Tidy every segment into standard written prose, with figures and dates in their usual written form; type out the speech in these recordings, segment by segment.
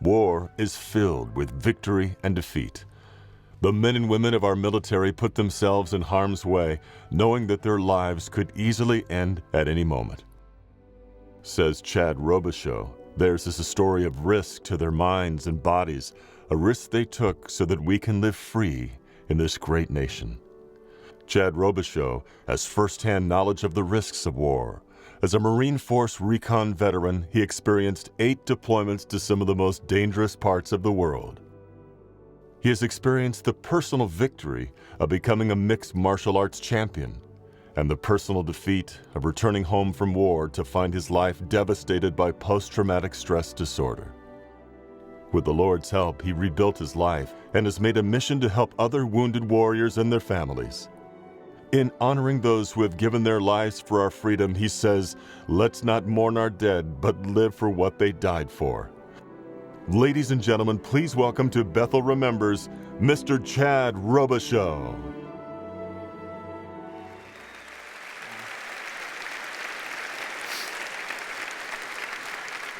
War is filled with victory and defeat. The men and women of our military put themselves in harm's way, knowing that their lives could easily end at any moment. Says Chad Robichaux, theirs is a story of risk to their minds and bodies, a risk they took so that we can live free in this great nation. Chad Robichaux has firsthand knowledge of the risks of war. As a Marine Force recon veteran, he experienced 8 deployments to some of the most dangerous parts of the world. He has experienced the personal victory of becoming a mixed martial arts champion and the personal defeat of returning home from war to find his life devastated by post-traumatic stress disorder. With the Lord's help, he rebuilt his life and has made a mission to help other wounded warriors and their families. In honoring those who have given their lives for our freedom, he says, "Let's not mourn our dead, but live for what they died for." Ladies and gentlemen, please welcome to Bethel Remembers, Mr. Chad Robichaux.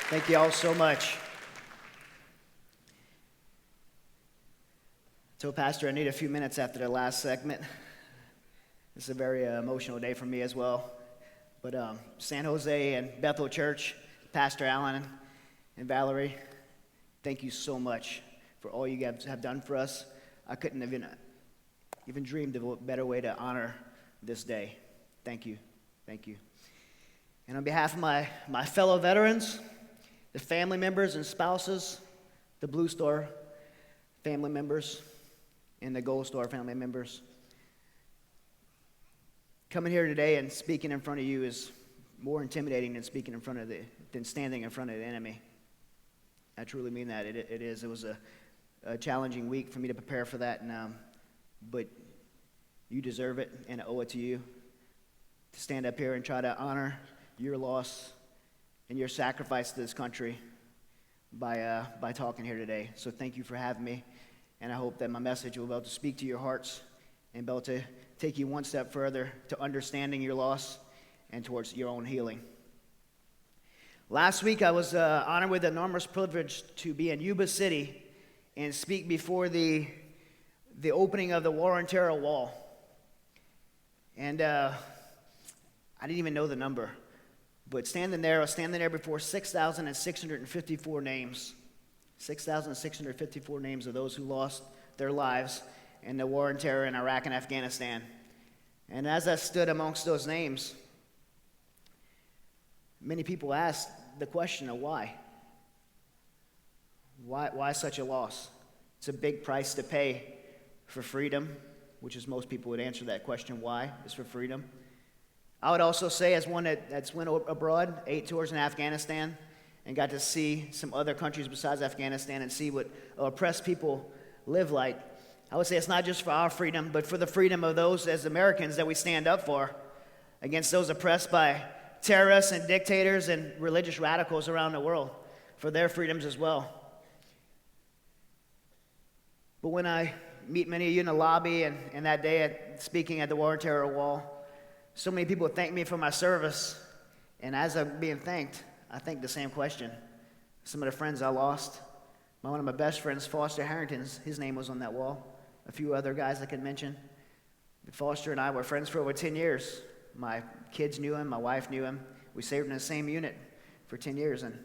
Thank you all so much. So, Pastor, I need a few minutes after the last segment. It's a very emotional day for me as well. But San Jose and Bethel Church, Pastor Allen and Valerie, thank you so much for all you guys have done for us. I couldn't have even dreamed of a better way to honor this day. Thank you. Thank you. And on behalf of my fellow veterans, the family members and spouses, the Blue Star family members, and the Gold Star family members, coming here today and speaking in front of you is more intimidating than standing in front of the enemy. I truly mean that. It is. It was a challenging week for me to prepare for that, but you deserve it, and I owe it to you to stand up here and try to honor your loss and your sacrifice to this country by talking here today. So thank you for having me, and I hope that my message will be able to speak to your hearts and be able to take you one step further to understanding your loss and towards your own healing. Last week, I was honored with the enormous privilege to be in Yuba City and speak before the opening of the War on Terror wall. And I didn't even know the number, but I was standing there before 6,654 names. 6,654 names of those who lost their lives in the war on terror in Iraq and Afghanistan. And as I stood amongst those names, many people asked the question of why. Why such a loss? It's a big price to pay for freedom, which is most people would answer that question, why? It's for freedom. I would also say, as one that's went abroad, 8 tours in Afghanistan, and got to see some other countries besides Afghanistan and see what oppressed people live like, I would say it's not just for our freedom, but for the freedom of those as Americans that we stand up for against those oppressed by terrorists and dictators and religious radicals around the world, for their freedoms as well. But when I meet many of you in the lobby and that day speaking at the War on Terror wall, so many people thank me for my service, and as I'm being thanked, I think the same question. Some of the friends I lost, one of my best friends, Foster Harrington, his name was on that wall. A few other guys I could mention. But Foster and I were friends for over 10 years. My kids knew him, my wife knew him. We served in the same unit for 10 years. And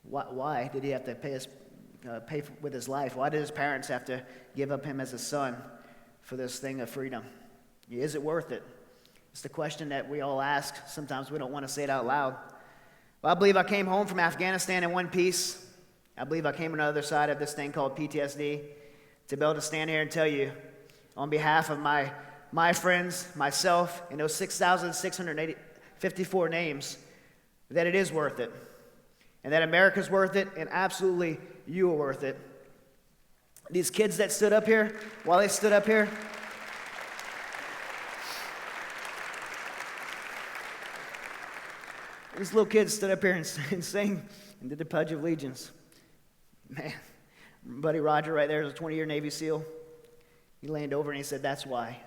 why did he have to pay with his life? Why did his parents have to give up him as a son for this thing of freedom? Is it worth it? It's the question that we all ask. Sometimes we don't want to say it out loud. Well, I believe I came home from Afghanistan in one piece. I believe I came on the other side of this thing called PTSD to be able to stand here and tell you on behalf of my friends, myself, and those 6,654 names that it is worth it, and that America's worth it, and absolutely you are worth it. These kids that stood up here, while they stood up here, these little kids stood up here and sang and did the Pledge of Allegiance. Man, my buddy Roger right there is a 20-year Navy SEAL. He leaned over and he said, that's why.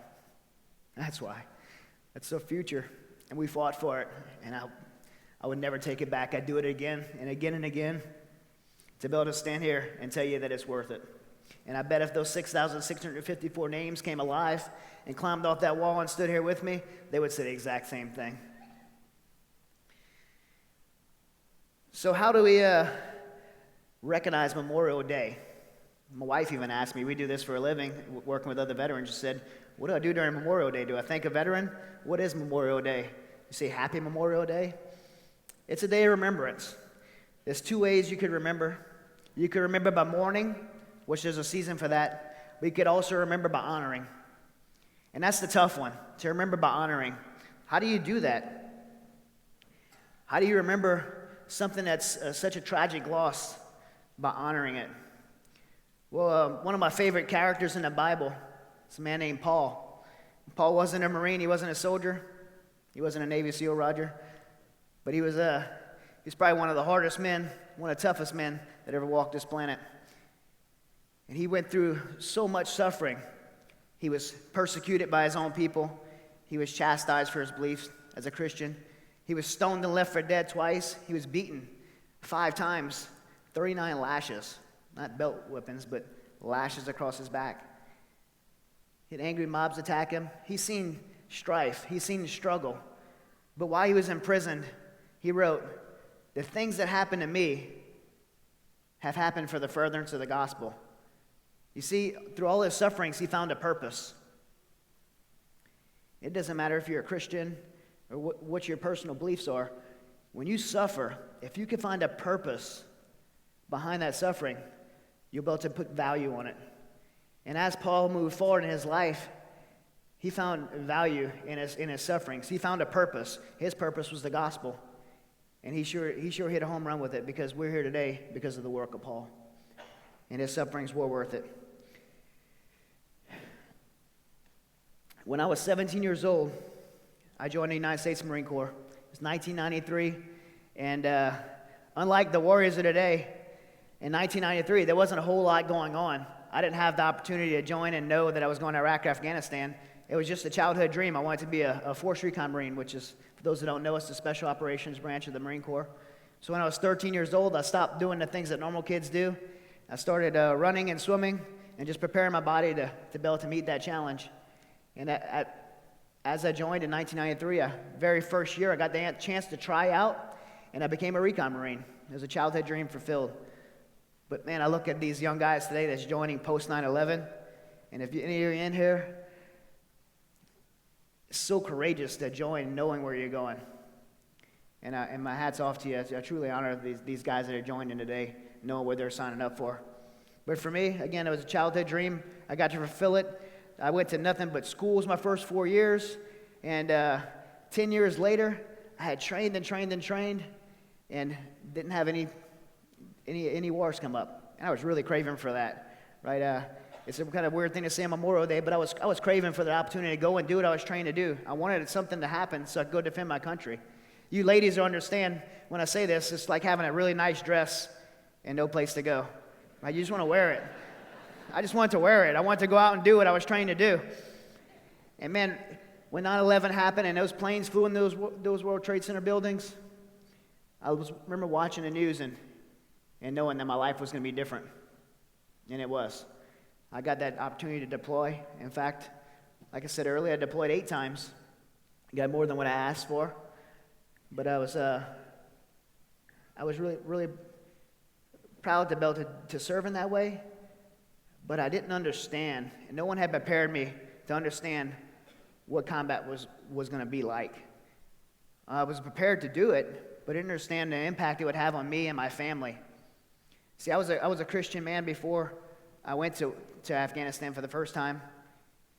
That's why. That's the future. And we fought for it. And I would never take it back. I'd do it again and again and again to be able to stand here and tell you that it's worth it. And I bet if those 6,654 names came alive and climbed off that wall and stood here with me, they would say the exact same thing. So how do we recognize Memorial Day? My wife even asked me, we do this for a living, working with other veterans. She said, what do I do during Memorial Day? Do I thank a veteran? What is Memorial Day? You say Happy Memorial Day? It's a day of remembrance. There's two ways you could remember. You could remember by mourning, which there's a season for that. But you could also remember by honoring. And that's the tough one, to remember by honoring. How do you do that? How do you remember something that's such a tragic loss by honoring it? Well, one of my favorite characters in the Bible is a man named Paul. Paul wasn't a Marine. He wasn't a soldier. He wasn't a Navy SEAL, Roger. But he was probably one of the hardest men, one of the toughest men that ever walked this planet. And he went through so much suffering. He was persecuted by his own people. He was chastised for his beliefs as a Christian. He was stoned and left for dead twice. He was beaten 5 times, 39 lashes. Not belt whippings, but lashes across his back. He had angry mobs attack him. He's seen strife. He's seen struggle. But while he was imprisoned, he wrote, the things that happened to me have happened for the furtherance of the gospel. You see, through all his sufferings, he found a purpose. It doesn't matter if you're a Christian or what your personal beliefs are. When you suffer, if you can find a purpose behind that suffering, you'll be able to put value on it. And as Paul moved forward in his life, he found value in his sufferings. He found a purpose. His purpose was the gospel. And he sure hit a home run with it, because we're here today because of the work of Paul. And his sufferings were worth it. When I was 17 years old, I joined the United States Marine Corps. It was 1993. And unlike the warriors of today, in 1993, there wasn't a whole lot going on. I didn't have the opportunity to join and know that I was going to Iraq or Afghanistan. It was just a childhood dream. I wanted to be a Force Recon Marine, which is, for those that don't know, it's the Special Operations branch of the Marine Corps. So when I was 13 years old, I stopped doing the things that normal kids do. I started running and swimming and just preparing my body to be able to meet that challenge. And as I joined in 1993, very first year, I got the chance to try out, and I became a Recon Marine. It was a childhood dream fulfilled. But man, I look at these young guys today that's joining post 9/11, and if any of you are in here, it's so courageous to join knowing where you're going. And my hat's off to you. I truly honor these guys that are joining today, knowing what they're signing up for. But for me, again, it was a childhood dream. I got to fulfill it. I went to nothing but schools my first 4 years, and 10 years later, I had trained and didn't have any wars come up. And I was really craving for that, right? It's a kind of weird thing to say on Memorial Day, but I was craving for the opportunity to go and do what I was trained to do. I wanted something to happen so I could go defend my country. You ladies will understand when I say this, it's like having a really nice dress and no place to go. Right? You just want to wear it. I just wanted to wear it. I wanted to go out and do what I was trained to do. And man, when 9/11 happened and those planes flew in those World Trade Center buildings, I remember watching the news and knowing that my life was going to be different. And it was. I got that opportunity to deploy. In fact, like I said earlier, I deployed 8 times. I got more than what I asked for. But I was really, really proud to be able to serve in that way. But I didn't understand, and no one had prepared me to understand what combat was going to be like. I was prepared to do it, but didn't understand the impact it would have on me and my family. See, I was a Christian man before I went to Afghanistan for the first time,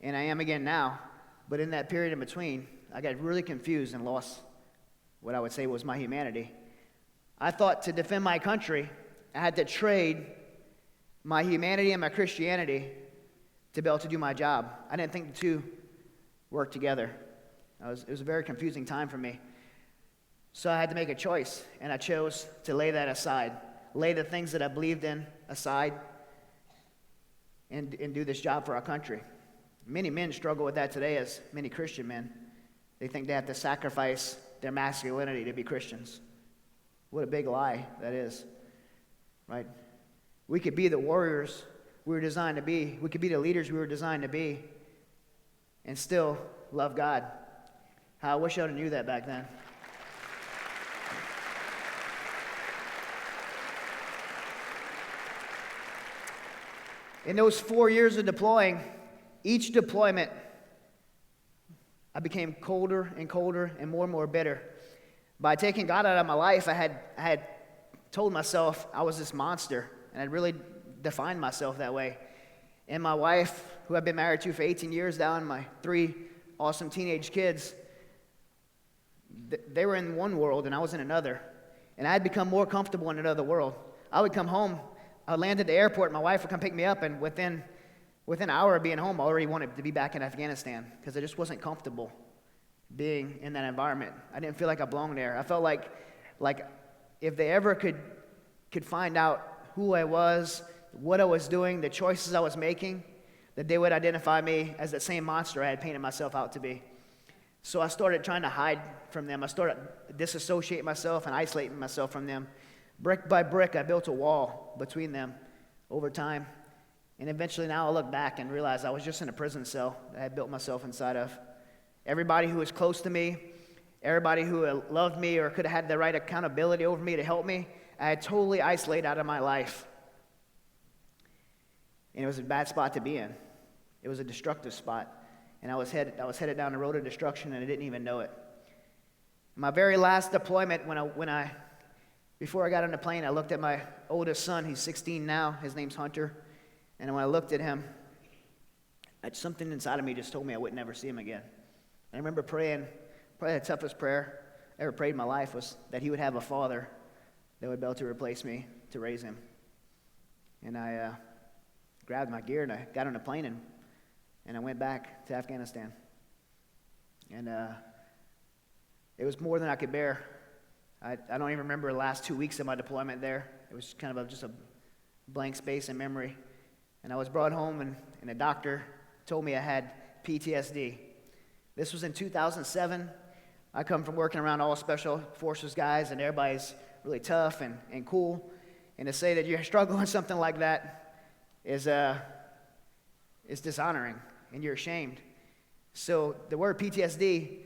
and I am again now. But in that period in between, I got really confused and lost what I would say was my humanity. I thought to defend my country, I had to trade my humanity and my Christianity to be able to do my job. I didn't think the two worked together. It was a very confusing time for me. So I had to make a choice, and I chose to lay that aside, lay the things that I believed in aside, and do this job for our country. Many men struggle with that today, as many Christian men. They think they have to sacrifice their masculinity to be Christians. What a big lie that is, right? we could be the warriors we were designed to be. We could be the leaders we were designed to be and still love God. How I wish I would have knew that back then. In those 4 years of deploying, each deployment, I became colder and colder and more bitter. By taking God out of my life, I had told myself I was this monster, and I'd really defined myself that way. And my wife, who I've been married to for 18 years now, and my 3 awesome teenage kids, they were in one world and I was in another. And I had become more comfortable in another world. I would come home, I would land at the airport, and my wife would come pick me up, and within an hour of being home, I already wanted to be back in Afghanistan because I just wasn't comfortable being in that environment. I didn't feel like I belonged there. I felt like if they ever could find out who I was, what I was doing, the choices I was making, that they would identify me as that same monster I had painted myself out to be. So I started trying to hide from them. I started disassociating myself and isolating myself from them. Brick by brick, I built a wall between them over time. And eventually now I look back and realize I was just in a prison cell that I had built myself inside of. Everybody who was close to me, everybody who loved me or could have had the right accountability over me to help me, I had totally isolated out of my life. And it was a bad spot to be in. It was a destructive spot. And I was headed down the road of destruction, and I didn't even know it. My very last deployment, before I got on the plane, I looked at my oldest son. He's 16 now. His name's Hunter. And when I looked at him, something inside of me just told me I would never see him again. And I remember praying, probably the toughest prayer I ever prayed in my life was that he would have a father that would be able to replace me to raise him. And I grabbed my gear and I got on a plane and I went back to Afghanistan. And it was more than I could bear. I don't even remember the last 2 weeks of my deployment there. It was kind of just a blank space in memory. And I was brought home and a doctor told me I had PTSD. This was in 2007. I come from working around all special forces guys, and everybody's really tough and cool. And to say that you're struggling with something like that is dishonoring, and you're ashamed. So the word PTSD,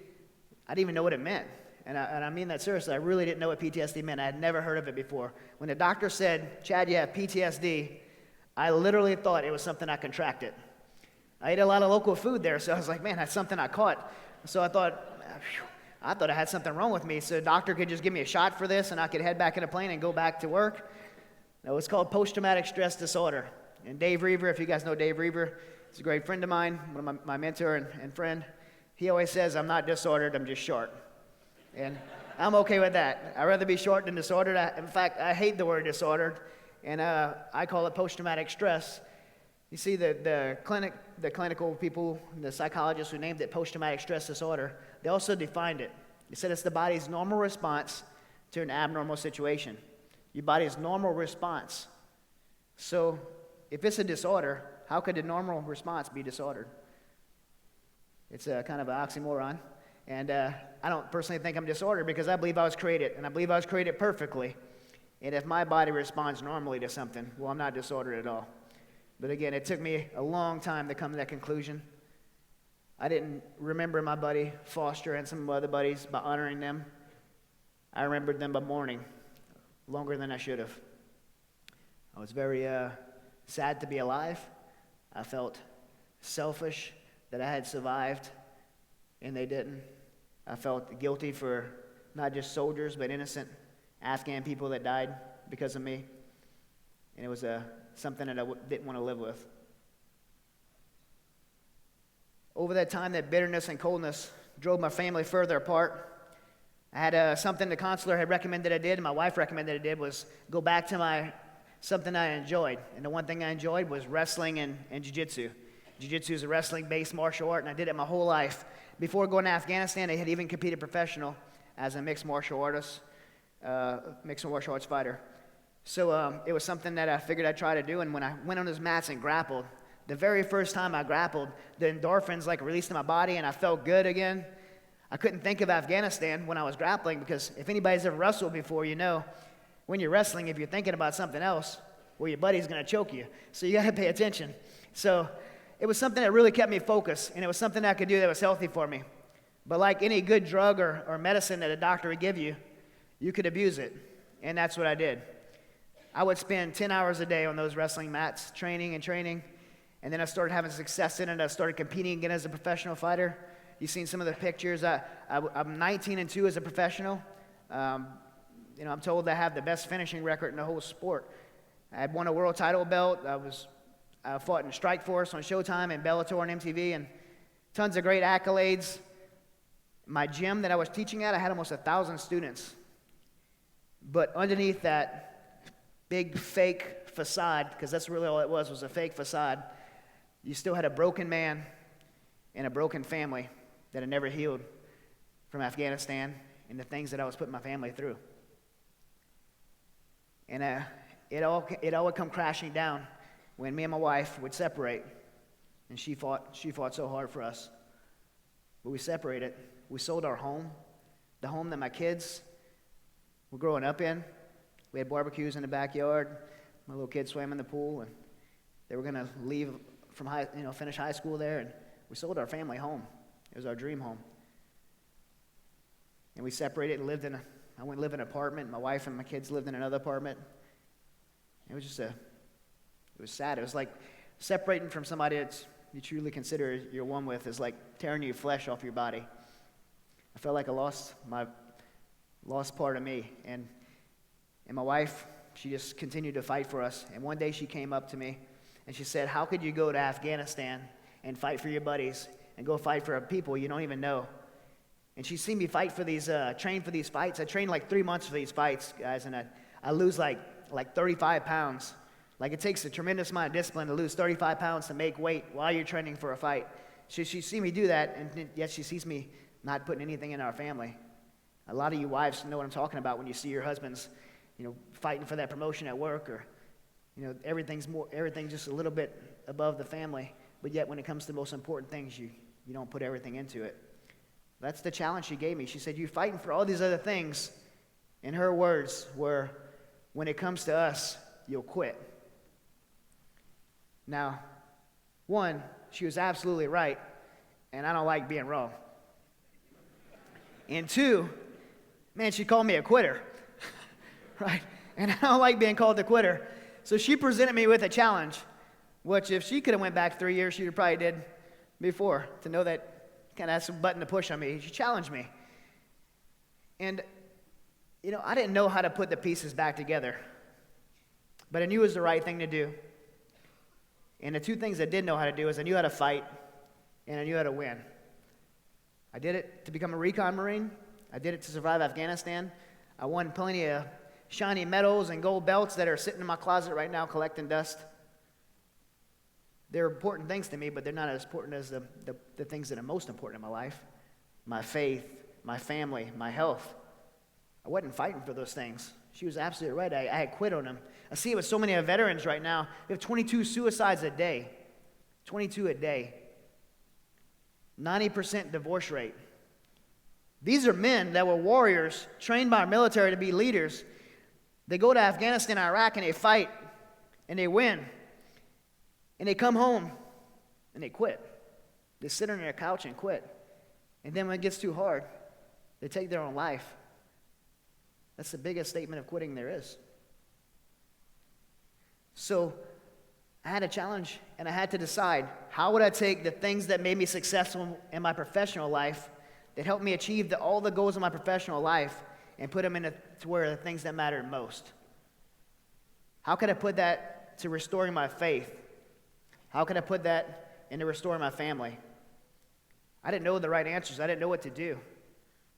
I didn't even know what it meant. And I mean that seriously. I really didn't know what PTSD meant. I had never heard of it before. When the doctor said, "Chad, you have PTSD," I literally thought it was something I contracted. I ate a lot of local food there, so I was like, man, that's something I caught. So I thought I had something wrong with me. So the doctor could just give me a shot for this, and I could head back in a plane and go back to work. No, it's called post-traumatic stress disorder. And Dave Reaver, if you guys know Dave Reaver, he's a great friend of mine, one of my mentor and friend. He always says, "I'm not disordered, I'm just short." And I'm okay with that. I'd rather be short than disordered. In fact, I hate the word disordered, and I call it post-traumatic stress. You see, the clinical people, the psychologists who named it post-traumatic stress disorder, they also defined it. They said it's the body's normal response to an abnormal situation. Your body's normal response. So if it's a disorder, how could the normal response be disordered? It's a kind of an oxymoron. And I don't personally think I'm disordered because I believe I was created, and I believe I was created perfectly. And if my body responds normally to something, well, I'm not disordered at all. But again, it took me a long time to come to that conclusion. I didn't remember my buddy Foster and some of my other buddies by honoring them. I remembered them by mourning longer than I should have. I was very sad to be alive. I felt selfish that I had survived and they didn't. I felt guilty for not just soldiers but innocent Afghan people that died because of me. And it was something that I didn't want to live with. Over that time, that bitterness and coldness drove my family further apart. I had something the counselor had recommended I did, and my wife recommended I did, was go back to something I enjoyed. And the one thing I enjoyed was wrestling and jiu-jitsu. Jiu-jitsu is a wrestling-based martial art, and I did it my whole life. Before going to Afghanistan, I had even competed professional as a mixed martial artist, mixed martial arts fighter. So it was something that I figured I'd try to do, and when I went on those mats and grappled, the very first time I grappled, the endorphins released in my body, and I felt good again. I couldn't think of Afghanistan when I was grappling because if anybody's ever wrestled before, you know, when you're wrestling, if you're thinking about something else, well, your buddy's going to choke you, so you got to pay attention. So it was something that really kept me focused, and it was something I could do that was healthy for me. But like any good drug or medicine that a doctor would give you, you could abuse it, and that's what I did. I would spend 10 hours a day on those wrestling mats, training, and then I started having success in it. I started competing again as a professional fighter. You've seen some of the pictures. I'm 19-2 as a professional. I'm told I have the best finishing record in the whole sport. I had won a world title belt. I fought in Strikeforce on Showtime and Bellator on MTV, and tons of great accolades. My gym that I was teaching at, I had almost 1,000 students. But underneath that big fake facade, because that's really all it was a fake facade, you still had a broken man and a broken family that had never healed from Afghanistan and the things that I was putting my family through. And it all would come crashing down when me and my wife would separate, and she fought so hard for us. But we separated. We sold our home, the home that my kids were growing up in. We had barbecues in the backyard. My little kids swam in the pool, and they were going to leave from finish high school there, and we sold our family home. It was our dream home. And we separated and I went to live in an apartment. My wife and my kids lived in another apartment. It was it was sad. It was like separating from somebody that you truly consider you're one with is like tearing your flesh off your body. I felt like I lost part of me. And my wife, she just continued to fight for us. And one day she came up to me and she said, how could you go to Afghanistan and fight for your buddies and go fight for people you don't even know? And she's seen me fight for these, train for these fights. I trained like 3 months for these fights, guys, and I lose like 35 pounds. Like it takes a tremendous amount of discipline to lose 35 pounds to make weight while you're training for a fight. She's seen me do that, and yet she sees me not putting anything in our family. A lot of you wives know what I'm talking about when you see your husbands, fighting for that promotion at work, or everything's just a little bit above the family. But yet when it comes to the most important things, you don't put everything into it. That's the challenge she gave me. She said, you're fighting for all these other things. And her words were, when it comes to us, you'll quit. Now, one, she was absolutely right, and I don't like being wrong. And two, man, she called me a quitter, right? And I don't like being called a quitter. So she presented me with a challenge, which if she could have went back 3 years, she would have probably did before, to know that kind of had some button to push on me. She challenged me. And, I didn't know how to put the pieces back together, but I knew it was the right thing to do. And the two things I did know how to do is I knew how to fight, and I knew how to win. I did it to become a recon Marine. I did it to survive Afghanistan. I won plenty of shiny medals and gold belts that are sitting in my closet right now collecting dust. They're important things to me, but they're not as important as the things that are most important in my life. My faith, my family, my health. I wasn't fighting for those things. She was absolutely right. I had quit on them. I see it with so many of veterans right now. We have 22 suicides a day. 22 a day. 90% divorce rate. These are men that were warriors, trained by our military to be leaders. They go to Afghanistan, Iraq, and they fight, and they win. And they come home, and they quit. They sit on their couch and quit. And then when it gets too hard, they take their own life. That's the biggest statement of quitting there is. So I had a challenge, and I had to decide, how would I take the things that made me successful in my professional life, that helped me achieve all the goals of my professional life, and put them into where the things that mattered most? How could I put that to restoring my faith? How could I put that into restoring my family? I didn't know the right answers. I didn't know what to do.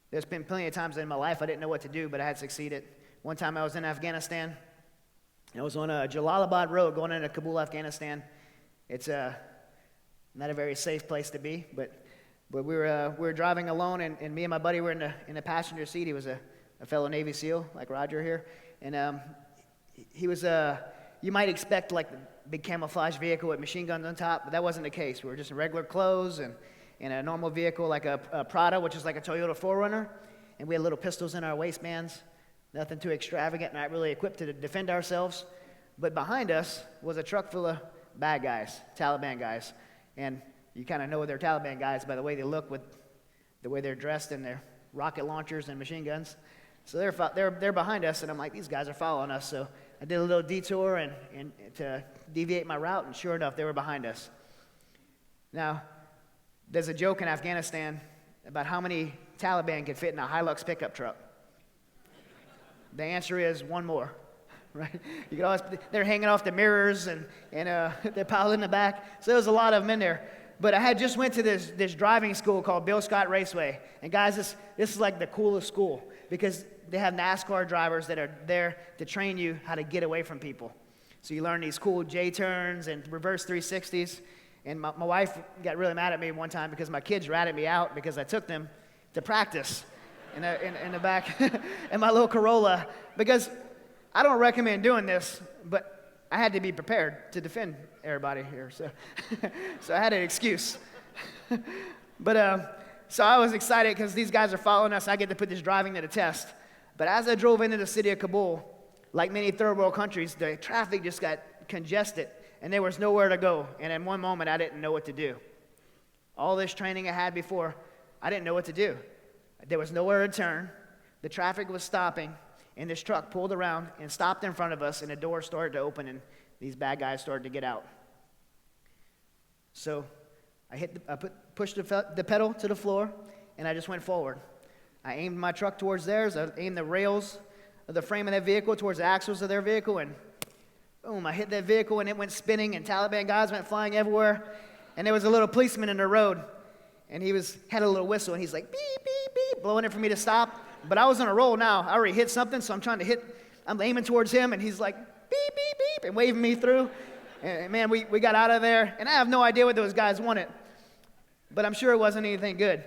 There's been plenty of times in my life I didn't know what to do, but I had succeeded. One time I was in Afghanistan. I was on a Jalalabad road going into Kabul, Afghanistan. It's not a very safe place to be, but we were driving alone, and me and my buddy were in the passenger seat. He was a fellow Navy SEAL like Roger here, and he was you might expect like the big camouflage vehicle with machine guns on top, but that wasn't the case. We were just in regular clothes and in a normal vehicle like a Prada, which is like a Toyota 4Runner, and we had little pistols in our waistbands. Nothing too extravagant, not really equipped to defend ourselves. But behind us was a truck full of bad guys, Taliban guys. And you kind of know they're Taliban guys by the way they look, with the way they're dressed and their rocket launchers and machine guns. So they're behind us, and I'm like, these guys are following us. So I did a little detour and to deviate my route, and sure enough, they were behind us. Now, there's a joke in Afghanistan about how many Taliban could fit in a Hilux pickup truck. The answer is one more, right? You could always, they're hanging off the mirrors and they're piled in the back. So there was a lot of them in there. But I had just went to this driving school called Bill Scott Raceway. And guys, this is like the coolest school because they have NASCAR drivers that are there to train you how to get away from people. So you learn these cool J-turns and reverse 360s. And my wife got really mad at me one time because my kids ratted me out because I took them to practice in the back in my little Corolla, because I don't recommend doing this, but I had to be prepared to defend everybody here, so so I had an excuse. But so I was excited because these guys are following us. I get to put this driving to the test. But as I drove into the city of Kabul, like many third world countries, the traffic just got congested and there was nowhere to go. And in one moment, I didn't know what to do. All this training I had before, I didn't know what to do. There was nowhere to turn. The traffic was stopping, and this truck pulled around and stopped in front of us, and the door started to open, and these bad guys started to get out. So I pushed the pedal to the floor, and I just went forward. I aimed my truck towards theirs. I aimed the rails of the frame of that vehicle towards the axles of their vehicle, and boom, I hit that vehicle, and it went spinning, and Taliban guys went flying everywhere. And there was a little policeman in the road, and he had a little whistle, and he's like, beep, beep, beep, blowing it for me to stop. But I was on a roll now. I already hit something, so I'm aiming towards him, and he's like, beep, beep, beep, and waving me through. And man, we got out of there, and I have no idea what those guys wanted. But I'm sure it wasn't anything good.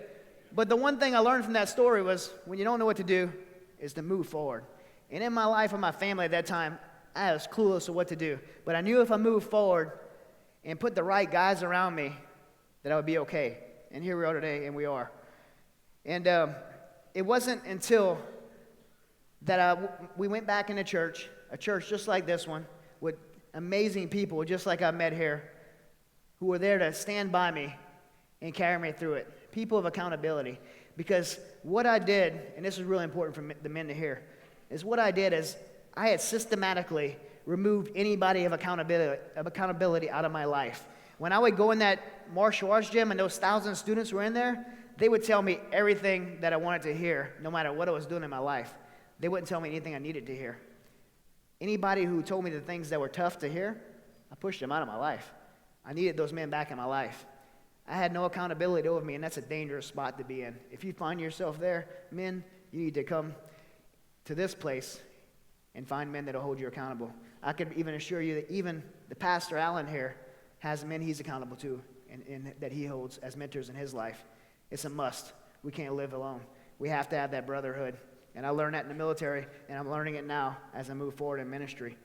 But the one thing I learned from that story was when you don't know what to do is to move forward. And in my life and my family at that time, I was clueless of what to do. But I knew if I moved forward and put the right guys around me, that I would be okay. And here we are today, and we are. And it wasn't until that we went back into church, a church just like this one, with amazing people just like I met here, who were there to stand by me and carry me through it. People of accountability. Because what I did, and this is really important for the men to hear, is what I did is I had systematically removed anybody of accountability out of my life. When I would go in that martial arts gym and those 1,000 students were in there, they would tell me everything that I wanted to hear, no matter what I was doing in my life. They wouldn't tell me anything I needed to hear. Anybody who told me the things that were tough to hear, I pushed them out of my life. I needed those men back in my life. I had no accountability over me, and that's a dangerous spot to be in. If you find yourself there, men, you need to come to this place and find men that will hold you accountable. I could even assure you that even the pastor Allen here has men he's accountable to and that he holds as mentors in his life. It's a must. We can't live alone. We have to have that brotherhood. And I learned that in the military, and I'm learning it now as I move forward in ministry.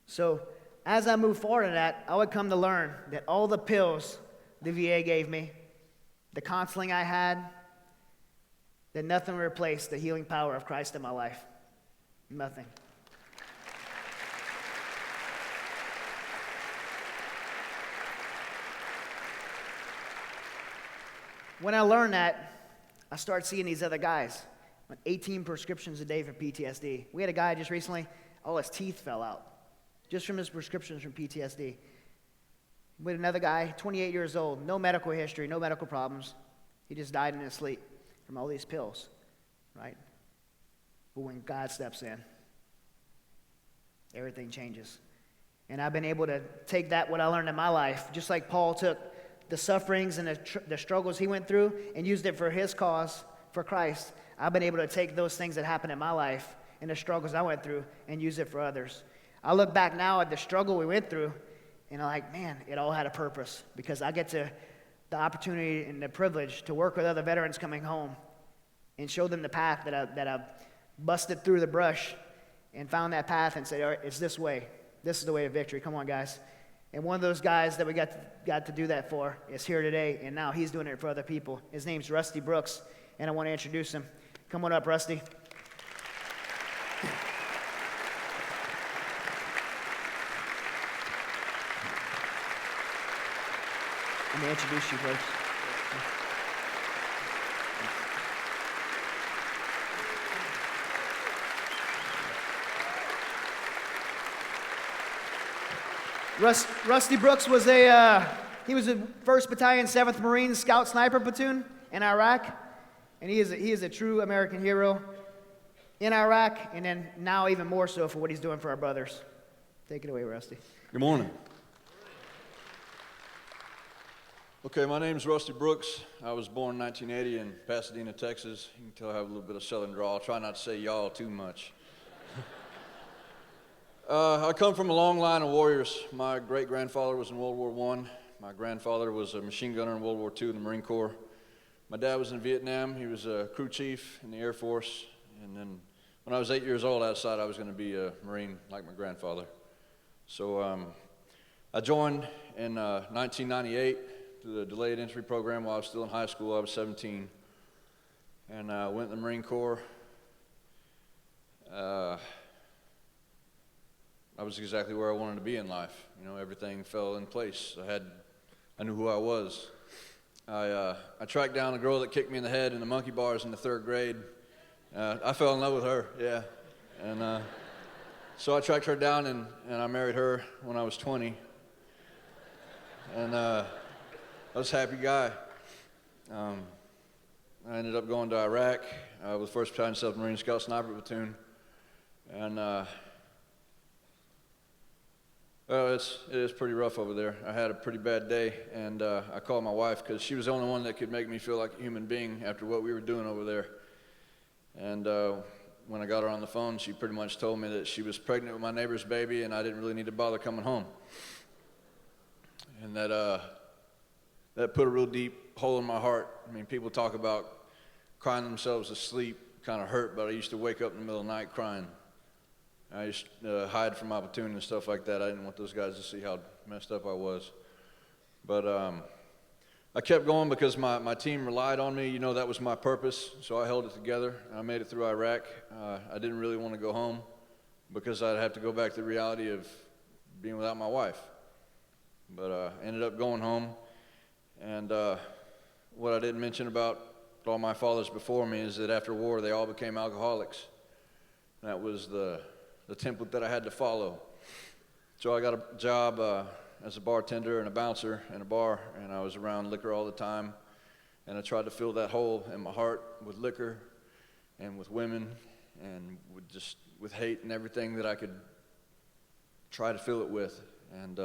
So as I move forward in that, I would come to learn that all the pills the VA gave me, the counseling I had, that nothing would replace the healing power of Christ in my life. Nothing. When I learned that, I started seeing these other guys on 18 prescriptions a day for PTSD. We had a guy just recently, all his teeth fell out just from his prescriptions from PTSD. We had another guy, 28 years old, no medical history, no medical problems. He just died in his sleep from all these pills, right? But when God steps in, everything changes. And I've been able to take what I learned in my life, just like Paul took the sufferings and the struggles he went through and used it for his cause, for Christ. I've been able to take those things that happened in my life and the struggles I went through and use it for others. I look back now at the struggle we went through, and I'm like, man, it all had a purpose, because I get the opportunity and the privilege to work with other veterans coming home and show them the path that I busted through the brush and found that path and said, all right, it's this way. This is the way to victory. Come on, guys. And one of those guys that we got to do that for is here today, and now he's doing it for other people. His name's Rusty Brooks, and I want to introduce him. Come on up, Rusty. Let me introduce you, folks. Rusty Brooks was he was the 1st Battalion, 7th Marine Scout Sniper Platoon in Iraq, and he is a true American hero in Iraq, and then now even more so for what he's doing for our brothers. Take it away, Rusty. Good morning. Okay, my name's Rusty Brooks. I was born in 1980 in Pasadena, Texas. You can tell I have a little bit of southern drawl. I'll try not to say y'all too much. I come from a long line of warriors. My great-grandfather was in World War I. My grandfather was a machine gunner in World War II in the Marine Corps. My dad was in Vietnam. He was a crew chief in the Air Force. And then when I was 8 years old, I decided I was going to be a Marine like my grandfather. So I joined in 1998 through the delayed entry program while I was still in high school. I was 17. And I went in the Marine Corps. I was exactly where I wanted to be in life. You know, everything fell in place. I knew who I was. I tracked down a girl that kicked me in the head in the monkey bars in the 3rd grade. I fell in love with her, yeah. And so I tracked her down and I married her when I was 20. And I was a happy guy. I ended up going to Iraq with 1st Battalion 7th Marine Scout Sniper Platoon. And well, it is pretty rough over there. I had a pretty bad day, and I called my wife because she was the only one that could make me feel like a human being after what we were doing over there. And when I got her on the phone, she pretty much told me that she was pregnant with my neighbor's baby, and I didn't really need to bother coming home. And that put a real deep hole in my heart. I mean, people talk about crying themselves to sleep, kind of hurt, but I used to wake up in the middle of the night crying. I used to hide from my platoon and stuff like that. I didn't want those guys to see how messed up I was. But I kept going because my team relied on me. You know, that was my purpose, so I held it together. I made it through Iraq. I didn't really want to go home because I'd have to go back to the reality of being without my wife. But I ended up going home. And what I didn't mention about all my fathers before me is that after war, they all became alcoholics. That was the template that I had to follow. So I got a job as a bartender and a bouncer in a bar, and I was around liquor all the time. And I tried to fill that hole in my heart with liquor and with women and with hate and everything that I could try to fill it with. And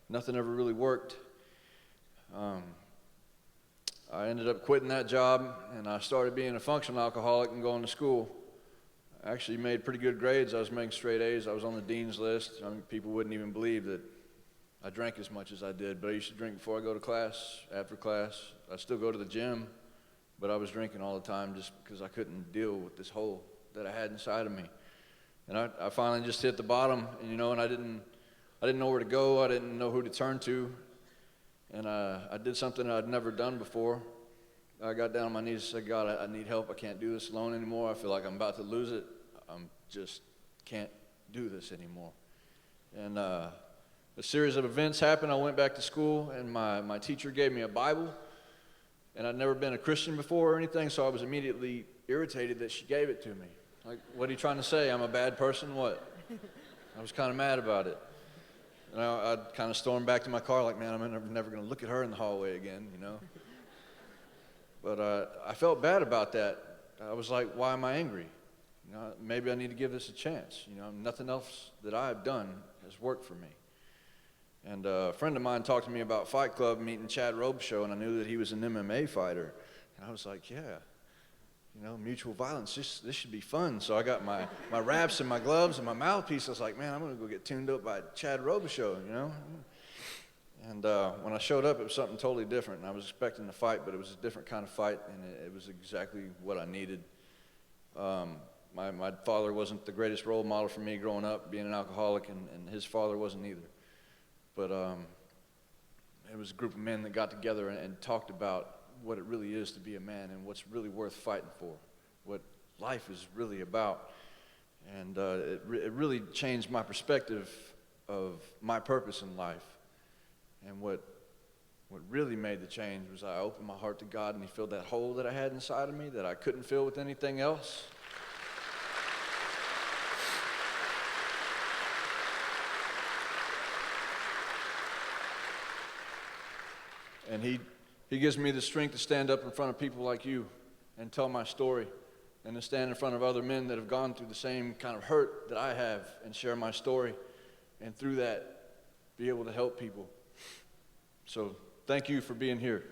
nothing ever really worked. I ended up quitting that job, and I started being a functional alcoholic and going to school. I actually made pretty good grades. I was making straight A's. I was on the dean's list. I mean, people wouldn't even believe that I drank as much as I did, but I used to drink before I go to class, after class. I still go to the gym, but I was drinking all the time just because I couldn't deal with this hole that I had inside of me. And I finally just hit the bottom, and, you know, and I didn't know where to go. I didn't know who to turn to. And I did something I'd never done before. I got down on my knees and said, God, I need help. I can't do this alone anymore. I feel like I'm about to lose it. Just can't do this anymore. And a series of events happened. I went back to school, and my teacher gave me a Bible. And I'd never been a Christian before or anything, so I was immediately irritated that she gave it to me. Like, what are you trying to say? I'm a bad person? What? I was kind of mad about it. And I kind of stormed back to my car like, man, I'm never going to look at her in the hallway again, you know. But I felt bad about that. I was like, why am I angry? You know, maybe I need to give this a chance. You know, nothing else that I've done has worked for me. And a friend of mine talked to me about Fight Club meeting Chad Robichaux, and I knew that he was an MMA fighter. And I was like, yeah, you know, mutual violence, this should be fun. So I got my wraps and my gloves and my mouthpiece. I was like, man, I'm going to go get tuned up by Chad Robichaux, you know. And when I showed up, it was something totally different. And I was expecting to fight, but it was a different kind of fight, and it was exactly what I needed. My father wasn't the greatest role model for me growing up, being an alcoholic, and his father wasn't either. But it was a group of men that got together and talked about what it really is to be a man and what's really worth fighting for, what life is really about. And it really changed my perspective of my purpose in life and what what really made the change was I opened my heart to God, and he filled that hole that I had inside of me that I couldn't fill with anything else. And he gives me the strength to stand up in front of people like you and tell my story, and to stand in front of other men that have gone through the same kind of hurt that I have and share my story, and through that be able to help people. So thank you for being here.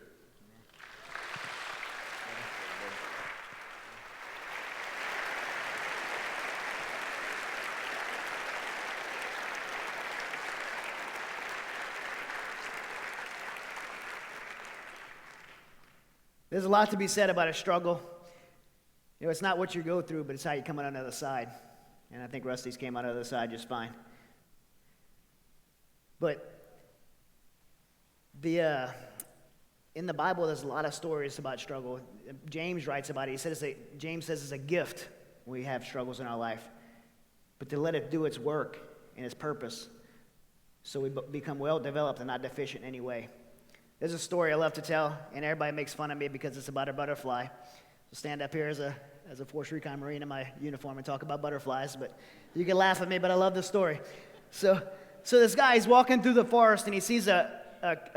There's a lot to be said about a struggle. You know, it's not what you go through, but it's how you come out on the other side. And I think Rusty's came out on the other side just fine. But in the Bible, there's a lot of stories about struggle. James writes about it. He says James says it's a gift when we have struggles in our life, but to let it do its work and its purpose, so we become well developed and not deficient in any way. There's a story I love to tell, and everybody makes fun of me because it's about a butterfly. So stand up here as a 4th Recon Marine in my uniform and talk about butterflies, but you can laugh at me, but I love the story. So this guy is walking through the forest, and he sees a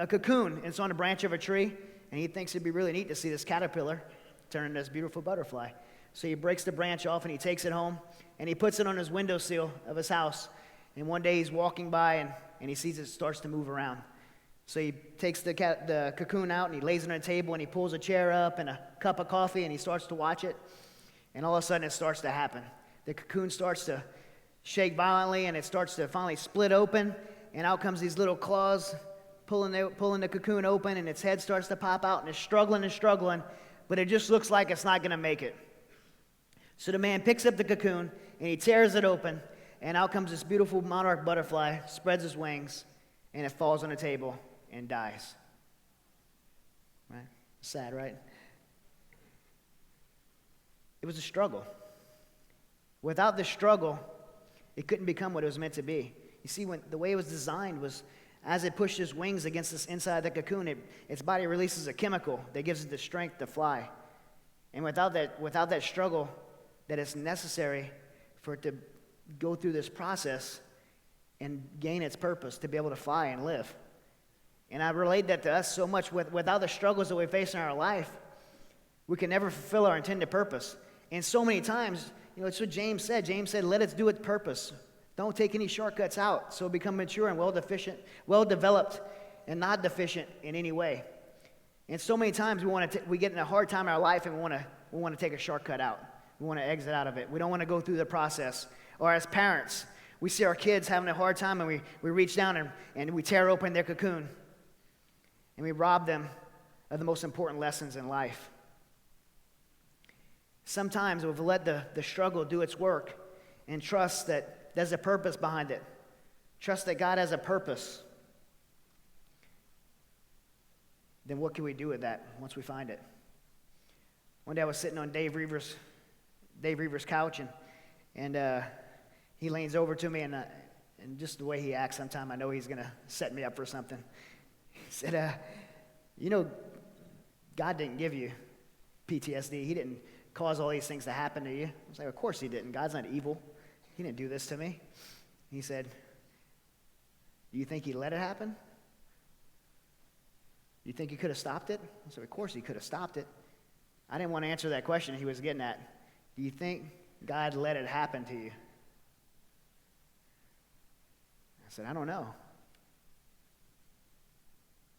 cocoon, and it's on a branch of a tree, and he thinks it'd be really neat to see this caterpillar turn into this beautiful butterfly. So he breaks the branch off, and he takes it home, and he puts it on his windowsill of his house. And one day he's walking by, and he sees it starts to move around. So he takes the cocoon out, and he lays it on a table, and he pulls a chair up and a cup of coffee, and he starts to watch it. And all of a sudden, it starts to happen. The cocoon starts to shake violently, and it starts to finally split open, and out comes these little claws pulling the cocoon open, and its head starts to pop out, and it's struggling, but it just looks like it's not going to make it. So the man picks up the cocoon, and he tears it open, and out comes this beautiful monarch butterfly, spreads its wings, and it falls on the table and dies. Right? Sad, right? It was a struggle. Without the struggle, it couldn't become what it was meant to be. You see, the way it was designed was, as it pushed its wings against the inside of the cocoon, its body releases a chemical that gives it the strength to fly. And without that struggle that is necessary for it to go through this process and gain its purpose, to be able to fly and live. And I relate that to us so much. Without the struggles that we face in our life, we can never fulfill our intended purpose. And so many times, you know, it's what James said. James said, let us do its purpose. Don't take any shortcuts out, so become mature and well-developed, and not deficient in any way. And so many times we get in a hard time in our life, and we want to take a shortcut out. We want to exit out of it. We don't want to go through the process. Or as parents, we see our kids having a hard time, and we reach down and we tear open their cocoon. And we rob them of the most important lessons in life. Sometimes we've let the struggle do its work and trust that there's a purpose behind it. Trust that God has a purpose. Then what can we do with that once we find it? One day I was sitting on Dave Reaver's couch, and he leans over to me, and just the way he acts sometimes, I know he's going to set me up for something. He said, you know, God didn't give you PTSD. He didn't cause all these things to happen to you. I was like, of course he didn't. God's not evil. He didn't do this to me. He said, do you think he let it happen? You think he could have stopped it? I said, of course he could have stopped it. I didn't want to answer that question he was getting at. Do you think God let it happen to you? I said, I don't know.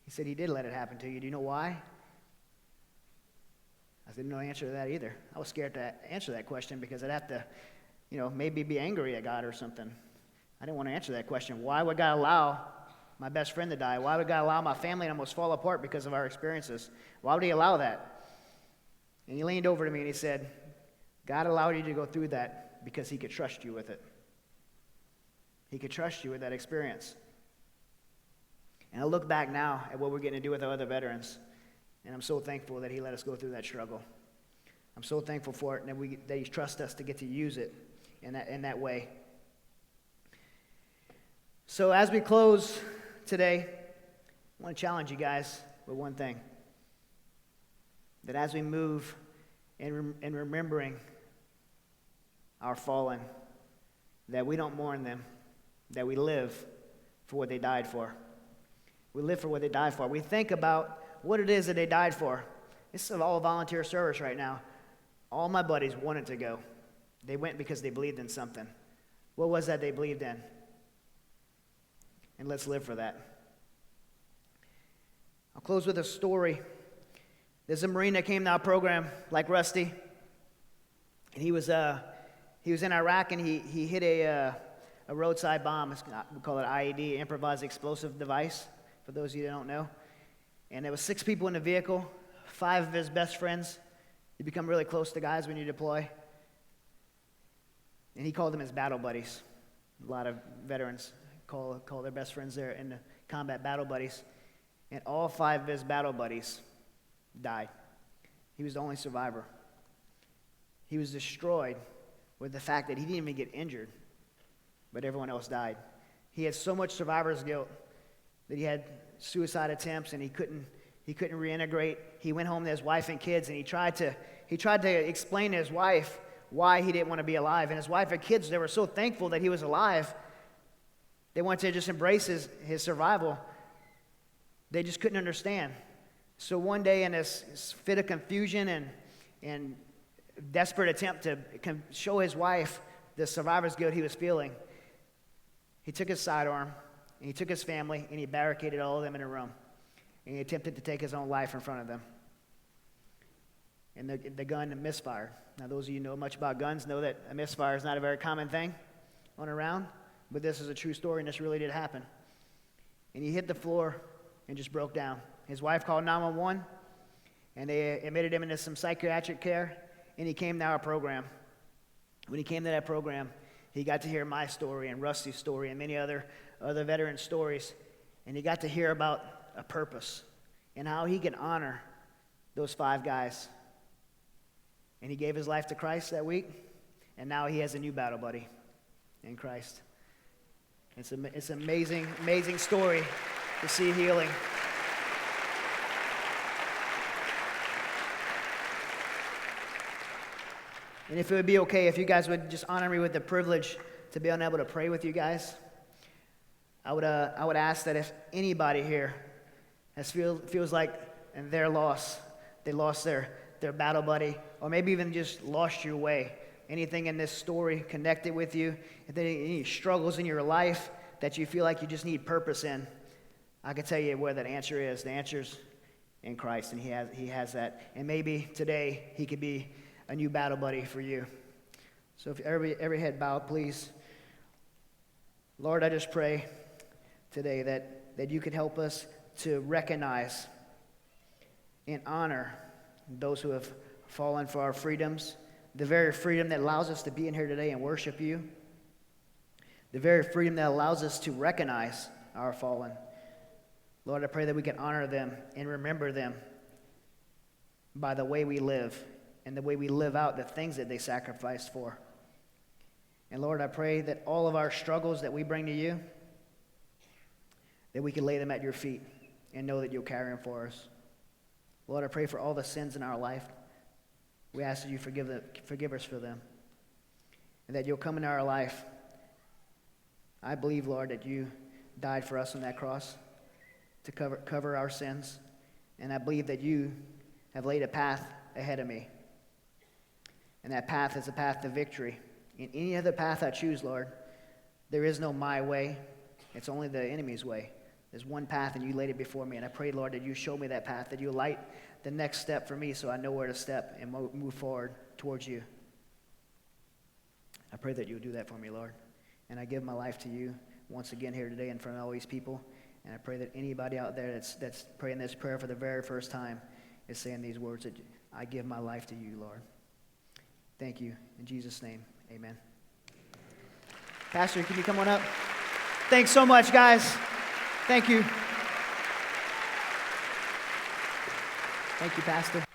He said, he did let it happen to you. Do you know why? I didn't know the answer to that either. I was scared to answer that question because I'd have to, maybe be angry at God or something. I didn't want to answer that question. Why would God allow my best friend to die? Why would God allow my family to almost fall apart because of our experiences? Why would he allow that? And he leaned over to me and he said, God allowed you to go through that because he could trust you with it. He could trust you with that experience. And I look back now at what we're getting to do with our other veterans, and I'm so thankful that he let us go through that struggle. I'm so thankful for it, and that he trusts us to get to use it in that way. So as we close today, I want to challenge you guys with one thing. That as we move in remembering our fallen, that we don't mourn them, that we live for what they died for. We live for what they died for. We think about what it is that they died for. This is all volunteer service right now. All my buddies wanted to go. They went because they believed in something. What was that they believed in? And let's live for that. I'll close with a story. There's a Marine that came to our program, like Rusty, and he was in Iraq, and he hit a roadside bomb. We call it IED, improvised explosive device, for those of you that don't know. And there was 6 people in the vehicle, 5 of his best friends. You become really close to guys when you deploy. And he called them his battle buddies. A lot of veterans call their best friends there in the combat battle buddies. And all 5 of his battle buddies died. He was the only survivor. He was destroyed with the fact that he didn't even get injured, but everyone else died. He had so much survivor's guilt that he had suicide attempts, and he couldn't reintegrate. He went home to his wife and kids, and he tried to explain to his wife why he didn't want to be alive. And his wife and kids, they were so thankful that he was alive. They wanted to just embrace his survival. They just couldn't understand. So one day, in this fit of confusion and desperate attempt to show his wife the survivor's guilt he was feeling, he took his sidearm, and he took his family, and he barricaded all of them in a room. And he attempted to take his own life in front of them. And the gun misfired. Now, those of you who know much about guns know that a misfire is not a very common thing on a round, but this is a true story, and this really did happen. And he hit the floor and just broke down. His wife called 911, and they admitted him into some psychiatric care, and he came to our program. When he came to that program, he got to hear my story and Rusty's story and many other veteran stories, and he got to hear about a purpose and how he could honor those 5 guys. And he gave his life to Christ that week, and now he has a new battle buddy in Christ. It's an amazing, amazing story to see healing. And if it would be okay, if you guys would just honor me with the privilege to be unable to pray with you guys, I would ask that if anybody here feels like in their loss, they lost their battle buddy, or maybe even just lost your way, anything in this story connected with you, if there are any struggles in your life that you feel like you just need purpose in, I can tell you where that answer is. The answer's in Christ, and he has that. And maybe today he could be a new battle buddy for you. So if every head bowed, please. Lord, I just pray today that you could help us to recognize and honor those who have fallen for our freedoms, the very freedom that allows us to be in here today and worship you, the very freedom that allows us to recognize our fallen. Lord, I pray that we can honor them and remember them by the way we live and the way we live out the things that they sacrificed for. And Lord, I pray that all of our struggles that we bring to you, that we can lay them at your feet and know that you'll carry them for us. Lord, I pray for all the sins in our life. We ask that you forgive us for them, and that you'll come into our life. I believe, Lord, that you died for us on that cross to cover our sins, and I believe that you have laid a path ahead of me. And that path is a path to victory. In any other path I choose, Lord, there is no my way. It's only the enemy's way. There's one path, and you laid it before me. And I pray, Lord, that you show me that path, that you light the next step for me so I know where to step and move forward towards you. I pray that you'll do that for me, Lord. And I give my life to you once again here today in front of all these people. And I pray that anybody out there that's praying this prayer for the very first time is saying these words, that I give my life to you, Lord. Thank you. In Jesus' name, amen. Pastor, can you come on up? Thanks so much, guys. Thank you. Thank you, Pastor.